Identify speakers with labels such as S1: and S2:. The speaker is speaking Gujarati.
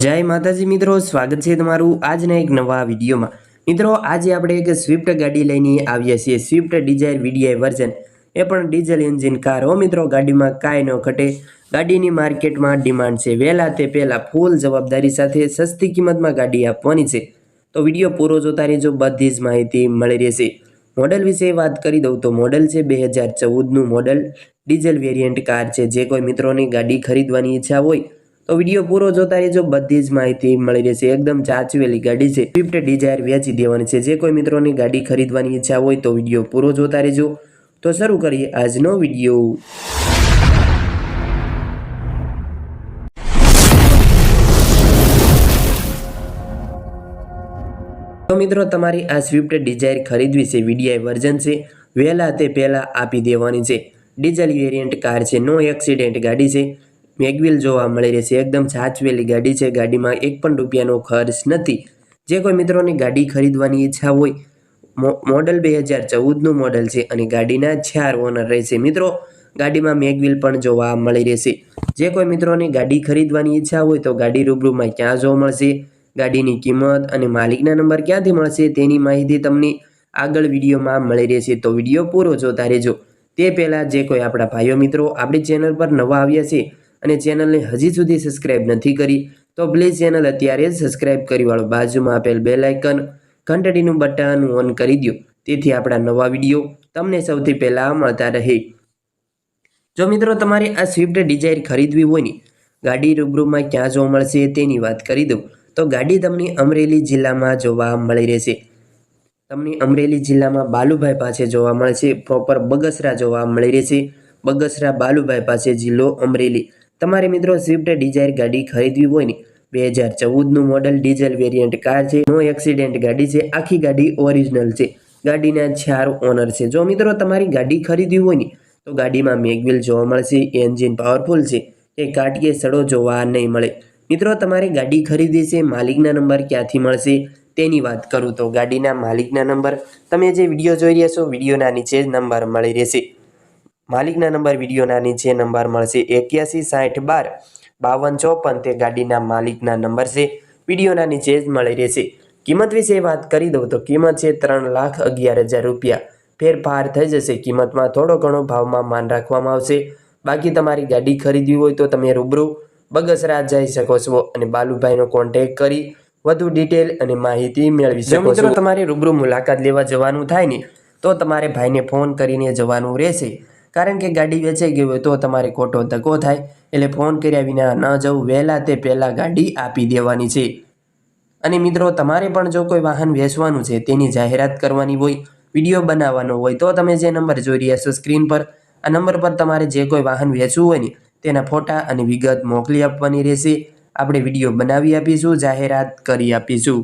S1: જય માતાજી મિત્રો, સ્વાગત છે તમારું આજના એક નવા વિડીયોમાં। મિત્રો આજે આપણે એક સ્વિફ્ટ ગાડી લઈને આવ્યા છીએ। સ્વિફ્ટ ડિઝાયર વીડીઆઈ વર્ઝન, એ પણ ડીઝલ એન્જિન કાર હો મિત્રો। ગાડીમાં કાંઈ ન ઘટે, ગાડીની માર્કેટમાં ડિમાન્ડ છે। વહેલા તે પહેલાં ફૂલ જવાબદારી સાથે સસ્તી કિંમતમાં ગાડી આપવાની છે, તો વિડીયો પૂરો જોતા રહેજો, બધી જ માહિતી મળી રહેશે। મોડલ વિશે વાત કરી દઉં તો મોડલ છે 2014નું મોડલ, ડીઝલ વેરિયન્ટ કાર છે। જે કોઈ મિત્રોની ગાડી ખરીદવાની ઈચ્છા હોય તો વિડીયો પૂરો જોતા રહેજો, બધી જ માહિતી મળી રહેશે। એકદમ ચાચવેલી ગાડી છે, સ્વિફ્ટ ડિઝાયર વેચી દેવાની છે। જે કોઈ મિત્રોની ગાડી ખરીદવાની ઈચ્છા હોય તો વિડીયો પૂરો જોતા રહેજો। તો શરૂ કરીએ આજનો વિડીયો। તો મિત્રો તમારી આ સ્વિફ્ટ ડિઝાયર ખરીદવી છે, વીડીઆઈ વર્ઝન છે, વહેલા તે પહેલાં આપી દેવાની છે। ડીઝલ વેરિયન્ટ કાર છે, નો એક્સિડેન્ટ ગાડી છે, મેગવિલ જોવા મળી રહેશે। એકદમ સાચવેલી ગાડી છે, ગાડીમાં એક પણ રૂપિયાનો ખર્ચ નથી। જે કોઈ મિત્રોની ગાડી ખરીદવાની ઈચ્છા હોય, મોડલ 2014નું મોડલ છે અને ગાડીના 4 ઓનર રહેશે। મિત્રો ગાડીમાં મેગવિલ પણ જોવા મળી રહેશે। જે કોઈ મિત્રોની ગાડી ખરીદવાની ઈચ્છા હોય તો ગાડી રૂબરૂમાં ક્યાં જોવા મળશે, ગાડીની કિંમત અને માલિકના નંબર ક્યાંથી મળશે તેની માહિતી તમને આગળ વિડીયોમાં મળી રહેશે, તો વિડીયો પૂરો જોતા રહેજો। તે પહેલાં જે કોઈ આપણા ભાઈઓ મિત્રો આપણી ચેનલ પર નવા આવ્યા છે અને ચેનલને હજી સુધી સબસ્ક્રાઇબ નથી કરી તો પ્લીઝ ચેનલ અત્યારે જ સબસ્ક્રાઇબ કરી વાળો, બાજુમાં આપેલ બેલ આઇકન ઘંટડીનું બટન ઓન કરી દો, તેથી આપણા નવા વિડીયો તમને સૌથી પહેલાં મળતા રહે। જો મિત્રો તમારે આ સ્વિફ્ટ ડિઝાયર ખરીદવી હોય ને, ગાડી રૂબરૂમાં ક્યાં જોવા મળશે તેની વાત કરી દઉં તો ગાડી તમને અમરેલી જિલ્લામાં જોવા મળી રહેશે। તમને અમરેલી જિલ્લામાં બાલુભાઈ પાસે જોવા મળશે, પ્રોપર બગસરા જોવા મળી રહેશે। બગસરા બાલુભાઈ પાસે, જિલ્લો અમરેલી। તમારે મિત્રો સ્વિફ્ટ ડિઝાયર ગાડી ખરીદવી હોય ને, 2014નું મોડલ ડીઝલ વેરિયન્ટ કાર છે, નો એક્સિડેન્ટ ગાડી છે, આખી ગાડી ઓરિજિનલ છે, ગાડીના 4 ઓનર છે। જો મિત્રો તમારી ગાડી ખરીદવી હોય ને તો ગાડીમાં મેગવિલ જોવા મળશે, એન્જિન પાવરફુલ છે, એ કાટકે સડો જોવા નહીં મળે। મિત્રો તમારે ગાડી ખરીદી છે, માલિકના નંબર ક્યાંથી મળશે તેની વાત કરું તો ગાડીના માલિકના નંબર તમે જે વિડીયો જોઈ રહ્યા છો, વિડીયોના નીચે જ નંબર મળી રહેશે। માલિકના નંબર વિડીયોના નીચે નંબર મળશે, 816012 5254 તે ગાડીના માલિકના નંબર છે, વિડીયોના નીચે જ મળી રહેશે। કિંમત વિશે વાત કરી દઉં તો કિંમત છે 3,11,000 રૂપિયા। ફેરફાર થઈ જશે, કિંમતમાં થોડો ઘણો ભાવમાં માન રાખવામાં આવશે। બાકી તમારી ગાડી ખરીદવી હોય તો તમે રૂબરૂ બગસરા જઈ શકો છો અને બાલુભાઈનો કોન્ટેક્ટ કરી વધુ ડિટેલ અને માહિતી મેળવી શકો છો। મિત્રો તમારે રૂબરૂ મુલાકાત લેવા જવાનું થાય ને તો તમારે ભાઈને ફોન કરીને જવાનું રહેશે, કારણ કે ગાડી વેચાઈ ગઈ હોય તો તમારે ખોટો ધક્કો થાય, એટલે ફોન કર્યા વિના ન જવું, વહેલા તે પહેલાં ગાડી આપી દેવાની છે। અને મિત્રો તમારે પણ જો કોઈ વાહન વેચવાનું છે, તેની જાહેરાત કરવાની હોય, વિડીયો બનાવવાનો હોય તો તમે જે નંબર જોઈ રહ્યા છો સ્ક્રીન પર, આ નંબર પર તમારે જે કોઈ વાહન વેચવું હોય ને તેના ફોટા અને વિગત મોકલી આપવાની રહેશે। આપણે વિડીયો બનાવી આપીશું, જાહેરાત કરી આપીશું।